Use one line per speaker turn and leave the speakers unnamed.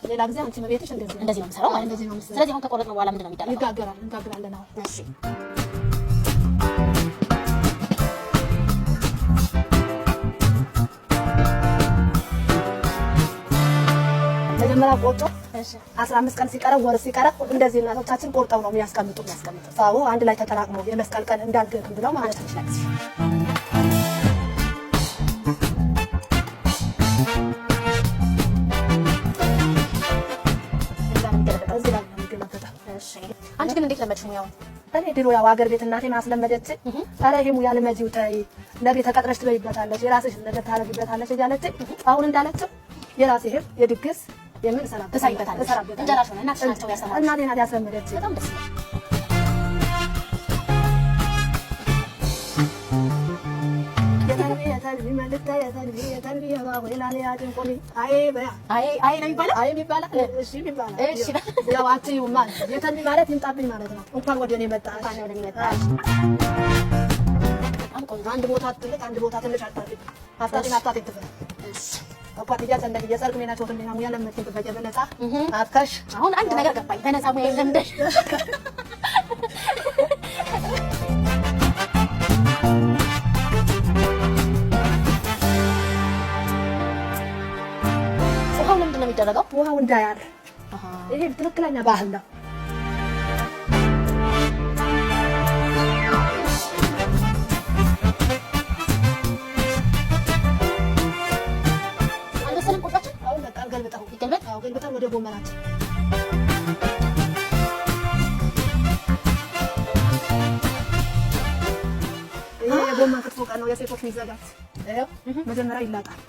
ሌላ ጊዜ አንቺ በቤትሽ
እንደዚህ ነው የምሰራው ማለት ነው። ስለዚህ አሁን ከቆረጥነው በኋላ ምንድን ነው የሚደረገው?
ይጋገራል። እንጋግራለን። አሁን
እሺ
መጀመሪያ ቆጮ 15 ቀን ሲቀረው ወር ሲቀረው እንደዚህ እናቶቻችን ቆርጠው ነው የሚያስቀምጡት። አዎ አንድ ላይ ተጠራቅሞ የመስቀል ቀን እንዳልገብ ብለው ማለት ነው።
አንቺ ግን እንዴት ለመድሽ ሙያውን?
እኔ ድሮ ያው ሀገር ቤት እናቴ ማስለመደች። ኧረ ይሄ ሙያ ልመጂው ተይ፣ ለቤት ተቀጥረሽ ትበይበታለች፣ የራስሽ ነገር ታረጊበታለች እያለች አሁን እንዳለችው የራሴ ህብ የድግስ የምን
ትሰራበታለች። እንጀራሽ ሆነ እናትሽ ናቸው ያስተማሩሽ?
እናቴ ናት ያስለመደች።
በጣም ደስ ይላል። አይ ነው የሚባለው?
አይ የሚባለው እሺ የሚባለው እሺ ያው አትይው ማለት የተንቢ ማለት ይምጣብኝ ማለት ነው። እንኳን ወደ እኔ መጣ አንድ ቦታ ትልቅ አንድ ቦታ ትንሽ አታድርግ። አፍታቴን አፍታቴ ትፈራ አቋት እያጸለቅ እየሰርግ ሜና ቾት ሜና ሙያ ለምትይ በጀ በነፃ አፍካሽ።
አሁን አንድ ነገር ገባኝ። በነፃ ሙያ የለምደሽ ውሃው ለምንድን ነው የሚደረገው?
ውሃው እንዳያር። ይሄ ትክክለኛ ባህል ነው። ገልብጠን ወደ ጎመናችን ይሄ የጎመን ክትፎ ቀን ነው የሴቶች የሚዘጋጅ። መጀመሪያ ይላጣል።